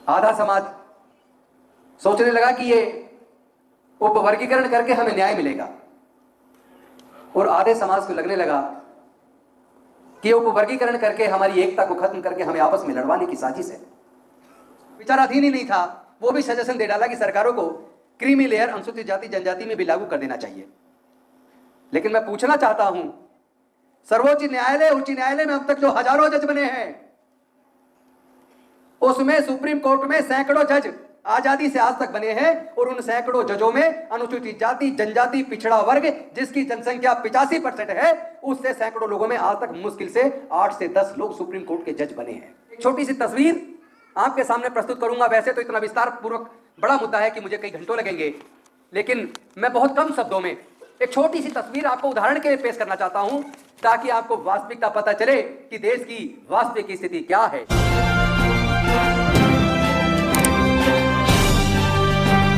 आधा समाज सोचने लगा कि ये उपवर्गीकरण करके हमें न्याय मिलेगा, और आधे समाज को लगने लगा कि उपवर्गीकरण करके हमारी एकता को खत्म करके हमें आपस में लड़वाने की साजिश है। विचाराधीन ही नहीं था, वो भी सजेशन दे डाला कि सरकारों को क्रीमी लेयर अनुसूचित जाति जनजाति में भी लागू कर देना चाहिए। लेकिन मैं पूछना चाहता हूं, सर्वोच्च न्यायालय, उच्च न्यायालय में अब तक जो हजारों जज बने हैं, उसमें सुप्रीम कोर्ट में सैकड़ों जज आजादी से आज तक बने हैं, और उन सैकड़ों जजों में अनुसूचित जाति जनजाति पिछड़ा वर्ग जिसकी जनसंख्या 85% है, उससे सैकड़ों लोगों में आज तक मुश्किल से 8 से 10 लोग सुप्रीम कोर्ट के जज बने हैं। एक छोटी सी तस्वीर आपके सामने प्रस्तुत करूंगा। वैसे तो इतना विस्तार पूर्वक बड़ा मुद्दा है कि मुझे कई घंटों लगेंगे, लेकिन मैं बहुत कम शब्दों में एक छोटी सी तस्वीर आपको उदाहरण के लिए पेश करना चाहता हूं, ताकि आपको वास्तविकता पता चले कि देश की वास्तविक स्थिति क्या है।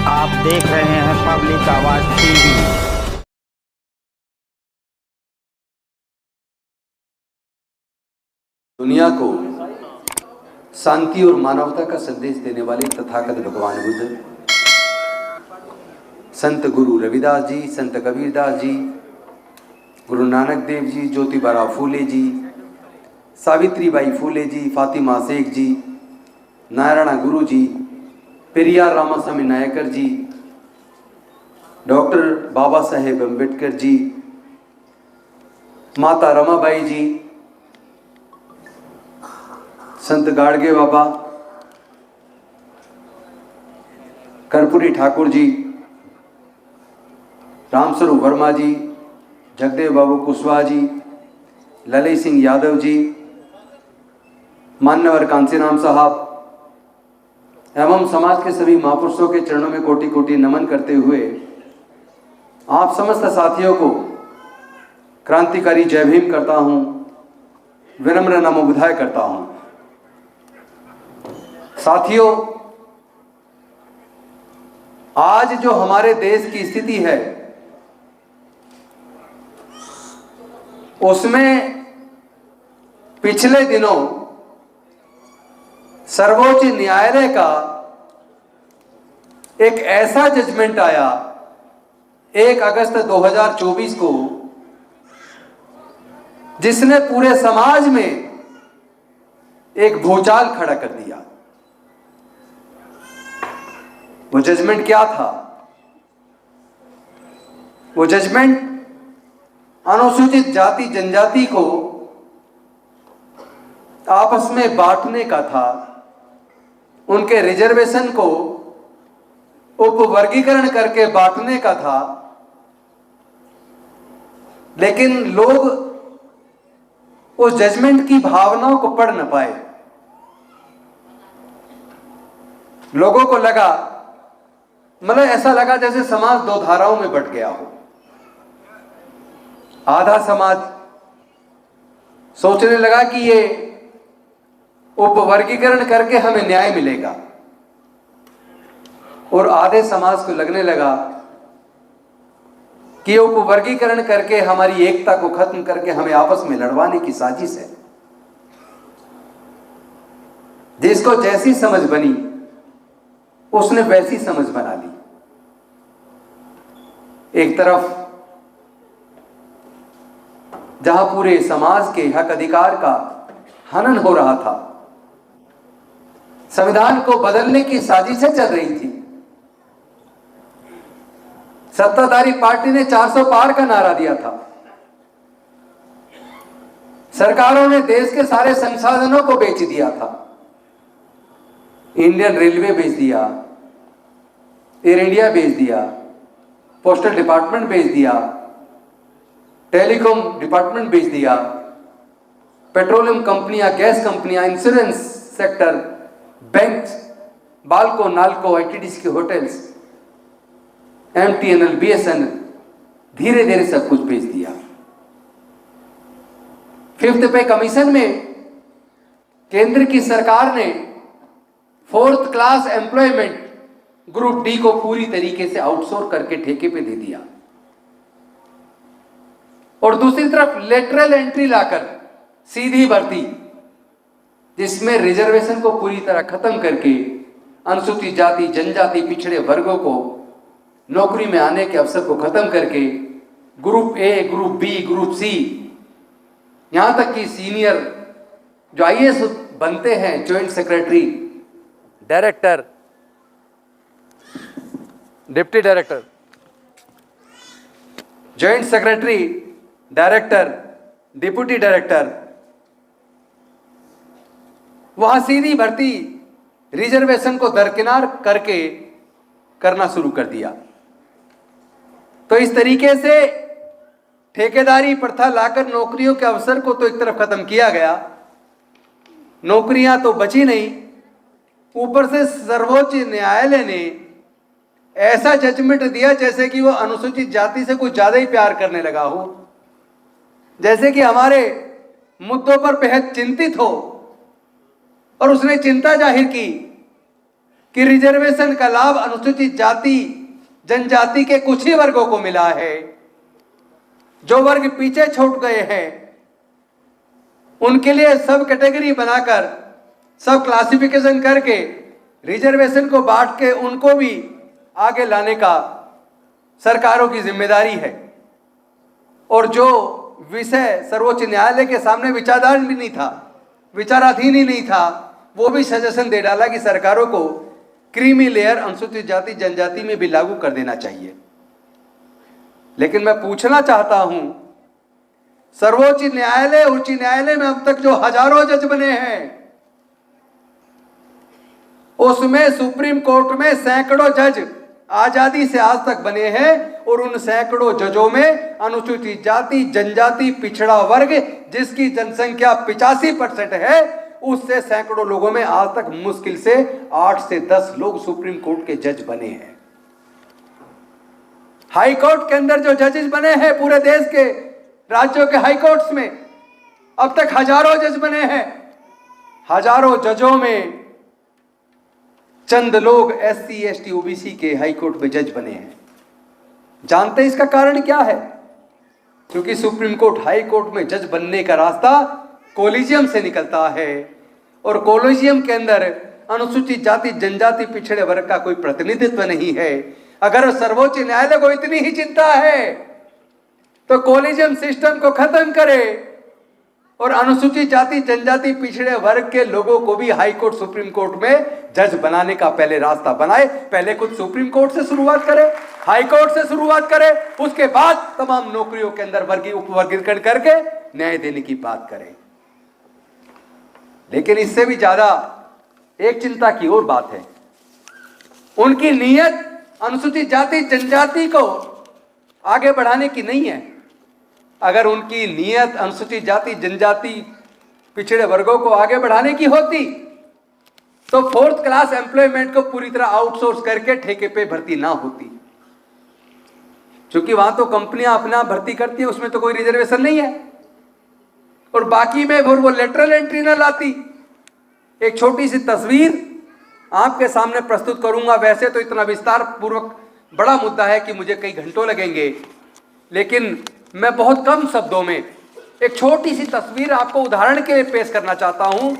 आप देख रहे हैं पब्लिक आवाज टीवी। दुनिया को शांति और मानवता का संदेश देने वाले तथागत भगवान बुद्ध, संत गुरु रविदास जी, संत कबीरदास जी, गुरु नानक देव जी, ज्योतिबा फूले जी, सावित्रीबाई फूले जी, फातिमा शेख जी, नारायणा गुरु जी, पेरियार रामास्वामी नायकर जी, डॉक्टर बाबा साहेब अम्बेडकर जी, माता रमाबाई जी, संत गाड़गे बाबा, कर्पूरी ठाकुर जी, रामस्वरूप वर्मा जी, जगदेव बाबू कुशवाहा जी, ललित सिंह यादव जी, मान्यवर कांसीराम साहब एवं समाज के सभी महापुरुषों के चरणों में कोटि कोटि नमन करते हुए आप समस्त साथियों को क्रांतिकारी जय भीम करता हूं, विनम्र नमो बुधाय करता हूं। साथियों, आज जो हमारे देश की स्थिति है, उसमें पिछले दिनों सर्वोच्च न्यायालय का एक ऐसा जजमेंट आया 1 अगस्त 2024 को, जिसने पूरे समाज में एक भूचाल खड़ा कर दिया। वो जजमेंट क्या था? वो जजमेंट अनुसूचित जाति जनजाति को आपस में बांटने का था, उनके रिजर्वेशन को उपवर्गीकरण करके बांटने का था। लेकिन लोग उस जजमेंट की भावनाओं को पढ़ न पाए। लोगों को लगा, मतलब ऐसा लगा जैसे समाज दो धाराओं में बंट गया हो। आधा समाज सोचने लगा कि ये उपवर्गीकरण करके हमें न्याय मिलेगा, और आधे समाज को लगने लगा कि उपवर्गीकरण करके हमारी एकता को खत्म करके हमें आपस में लड़वाने की साजिश है। जिसको जैसी समझ बनी उसने वैसी समझ बना ली। एक तरफ जहां पूरे समाज के हक अधिकार का हनन हो रहा था, संविधान को बदलने की साजिशें चल रही थी, सत्ताधारी पार्टी ने 400 पार का नारा दिया था, सरकारों ने देश के सारे संसाधनों को बेच दिया था, इंडियन रेलवे बेच दिया, एयर इंडिया बेच दिया, पोस्टल डिपार्टमेंट बेच दिया, टेलीकॉम डिपार्टमेंट बेच दिया, पेट्रोलियम कंपनियां, गैस कंपनियां, insurance sector, bank, Balco NALCO, ITDC के होटल्स, एमटीएनएल, बीएसएनएल, धीरे धीरे सब कुछ बेच दिया। 5th पे कमीशन में केंद्र की सरकार ने 4th class employment group D को पूरी तरीके से आउटसोर्स करके ठेके पे दे दिया, और दूसरी तरफ लेटरल एंट्री लाकर सीधी भर्ती, जिसमें रिजर्वेशन को पूरी तरह खत्म करके अनुसूचित जाति जनजाति पिछड़े वर्गों को नौकरी में आने के अवसर को खत्म करके group A, group B, group C, यहां तक कि सीनियर जो आईएएस बनते हैं, joint secretary, director, deputy director, joint secretary, director, deputy director, वहां सीधी भर्ती रिजर्वेशन को दरकिनार करके करना शुरू कर दिया। तो इस तरीके से ठेकेदारी प्रथा लाकर नौकरियों के अवसर को तो एक तरफ खत्म किया गया, नौकरियां तो बची नहीं, ऊपर से सर्वोच्च न्यायालय ने ऐसा जजमेंट दिया जैसे कि वो अनुसूचित जाति से कुछ ज्यादा ही प्यार करने लगा हो, जैसे कि हमारे मुद्दों पर बेहद चिंतित हो। और उसने चिंता जाहिर की कि रिजर्वेशन का लाभ अनुसूचित जाति जनजाति के कुछ ही वर्गों को मिला है, जो वर्ग पीछे छूट गए हैं उनके लिए सब कैटेगरी बनाकर, सब क्लासिफिकेशन करके रिजर्वेशन को बांट के उनको भी आगे लाने का सरकारों की जिम्मेदारी है। और जो विषय सर्वोच्च न्यायालय के सामने विचाराधीन भी नहीं था, विचाराधीन ही नहीं था, वो भी सजेशन दे डाला कि सरकारों को क्रीमी लेयर अनुसूचित जाति जनजाति में भी लागू कर देना चाहिए। लेकिन मैं पूछना चाहता हूं, सर्वोच्च न्यायालय, उच्च न्यायालय में अब तक जो हजारों जज बने हैं, उसमें सुप्रीम कोर्ट में सैकड़ों जज आजादी से आज तक बने हैं, और उन सैकड़ों जजों में अनुसूचित जाति जनजाति पिछड़ा वर्ग जिसकी जनसंख्या 85% है, उससे सैकड़ों लोगों में आज तक मुश्किल से 8 से 10 लोग सुप्रीम कोर्ट के जज बने हैं। हाई कोर्ट के अंदर जो जजेस बने हैं पूरे देश के राज्यों के हाई कोर्ट्स में, अब तक हजारों जज बने हैं। हजारों जजों में चंद लोग SC, ST, OBC के हाई कोर्ट में जज बने हैं। जानते हैं इसका कारण क्या है? क्योंकि सुप्रीम कोर्ट, हाई कोर्ट में जज बनने का रास्ता कॉलेजियम से निकलता है, और कॉलेजियम के अंदर अनुसूचित जाति जनजाति पिछड़े वर्ग का कोई प्रतिनिधित्व नहीं है। अगर सर्वोच्च न्यायालय को इतनी ही चिंता है तो कॉलेजियम सिस्टम को खत्म करे और अनुसूचित जाति जनजाति पिछड़े वर्ग के लोगों को भी हाई कोर्ट, सुप्रीम कोर्ट में जज बनाने का पहले रास्ता बनाए। पहले खुद सुप्रीम कोर्ट से शुरुआत करे, हाई कोर्ट से शुरुआत करे, उसके बाद तमाम नौकरियों के अंदर उपवर्गीकरण करके न्याय देने की बात करें। लेकिन इससे भी ज्यादा एक चिंता की और बात है, उनकी नीयत अनुसूचित जाति जनजाति को आगे बढ़ाने की नहीं है। अगर उनकी नीयत अनुसूचित जाति जनजाति पिछड़े वर्गों को आगे बढ़ाने की होती तो 4th क्लास एम्प्लॉयमेंट को पूरी तरह आउटसोर्स करके ठेके पे भर्ती ना होती, क्योंकि वहां तो कंपनियां अपना भर्ती करती है, उसमें तो कोई रिजर्वेशन नहीं है। और बाकी में वो लेटरल एंट्री ना लाती। एक छोटी सी तस्वीर आपके सामने प्रस्तुत करूंगा। वैसे तो इतना विस्तार पूर्वक बड़ा मुद्दा है कि मुझे कई घंटों लगेंगे, लेकिन मैं बहुत कम शब्दों में एक छोटी सी तस्वीर आपको उदाहरण के लिए पेश करना चाहता हूं,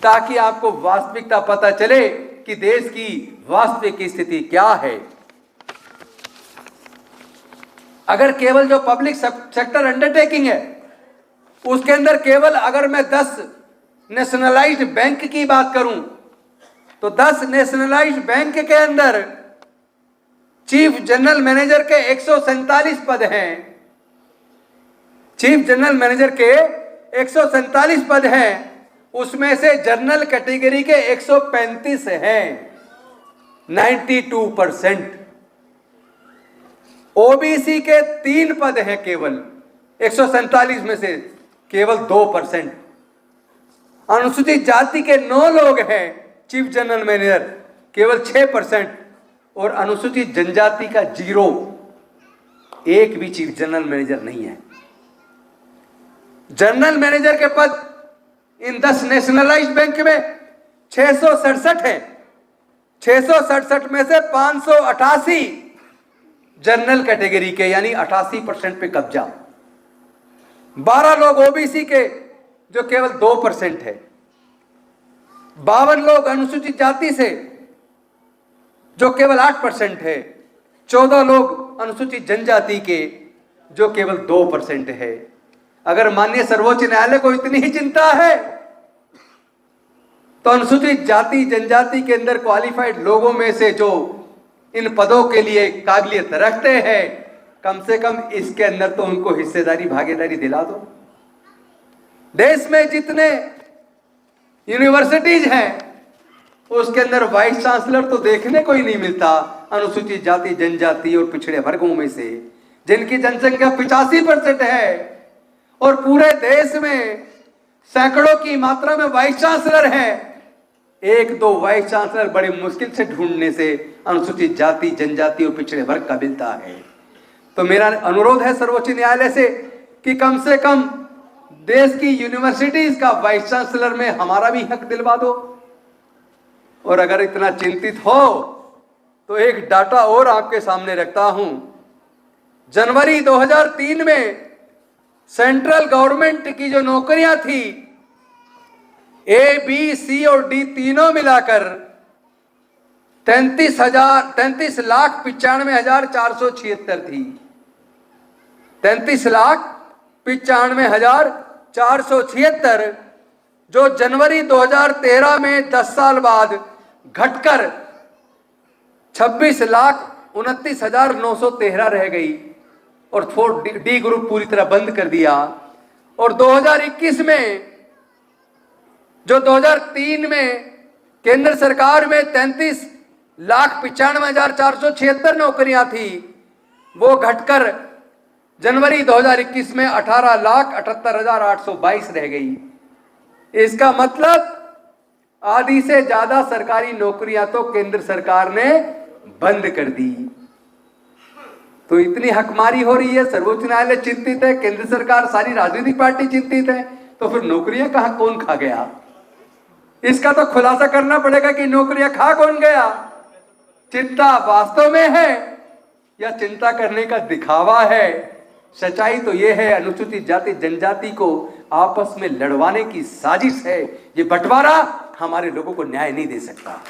ताकि आपको वास्तविकता पता चले कि देश की वास्तविक स्थिति क्या है। अगर केवल जो पब्लिक सेक्टर अंडरटेकिंग है उसके अंदर केवल अगर मैं 10 नेशनलाइज्ड बैंक की बात करूं तो 10 नेशनलाइज्ड बैंक के अंदर चीफ जनरल मैनेजर के 147 पद हैं। चीफ जनरल मैनेजर के 147 पद हैं, उसमें से जनरल कैटेगरी के 135 हैं, 92%। ओबीसी के 3 पद हैं, केवल 147 में से केवल 2%। अनुसूचित जाति के 9 लोग हैं चीफ जनरल मैनेजर, केवल 6%। और अनुसूचित जनजाति का 0, एक भी चीफ जनरल मैनेजर नहीं है। जनरल मैनेजर के पद इन 10 नेशनलाइज्ड बैंक में 667 है। 667 में से 588 जनरल कैटेगरी के, यानी 88% पे कब्जा। 12 लोग ओबीसी के, जो केवल 2% है। 52 लोग अनुसूचित जाति से, जो केवल 8% है, 14 लोग अनुसूचित जनजाति के जो केवल 2% है। अगर माननीय सर्वोच्च न्यायालय को इतनी ही चिंता है तो अनुसूचित जाति जनजाति के अंदर क्वालिफाइड लोगों में से जो इन पदों के लिए काबिलियत रखते हैं, कम से कम इसके अंदर तो उनको हिस्सेदारी भागीदारी दिला दो। देश में जितने यूनिवर्सिटीज हैं उसके अंदर वाइस चांसलर तो देखने को ही नहीं मिलता अनुसूचित जाति जनजाति और पिछड़े वर्गों में से, जिनकी जनसंख्या 85% है और पूरे देश में सैकड़ों की मात्रा में वाइस चांसलर हैं। एक दो वाइस चांसलर बड़ी मुश्किल से ढूंढने से अनुसूचित जाति जनजाति और पिछड़े वर्ग का मिलता है। तो मेरा अनुरोध है सर्वोच्च न्यायालय से कि कम से कम देश की यूनिवर्सिटीज का वाइस चांसलर में हमारा भी हक दिलवा दो। और अगर इतना चिंतित हो तो एक डाटा और आपके सामने रखता हूं। जनवरी 2003 में सेंट्रल गवर्नमेंट की जो नौकरियां थी ए, बी, सी और डी तीनों मिलाकर 33,95,476 थी। 33,95,476 जो जनवरी 2013 में 10 साल बाद घटकर 26,29,913 रह गई और डी ग्रुप पूरी तरह बंद कर दिया। और 2021 में जो 2003 में केंद्र सरकार में 33,95,476 नौकरियां थी, वो घटकर जनवरी 2021 में 18,78,822 रह गई। इसका मतलब आधी से ज्यादा सरकारी नौकरियां तो केंद्र सरकार ने बंद कर दी। तो इतनी हकमारी हो रही है, सर्वोच्च न्यायालय चिंतित है, केंद्र सरकार, सारी राजनीतिक पार्टी चिंतित है, तो फिर नौकरियां कहां कौन खा गया? इसका तो खुलासा करना पड़ेगा कि नौकरियां खा कौन गया। चिंता वास्तव में है या चिंता करने का दिखावा है? सच्चाई तो यह है, अनुसूचित जाति जनजाति को आपस में लड़वाने की साजिश है। ये बंटवारा हमारे लोगों को न्याय नहीं दे सकता।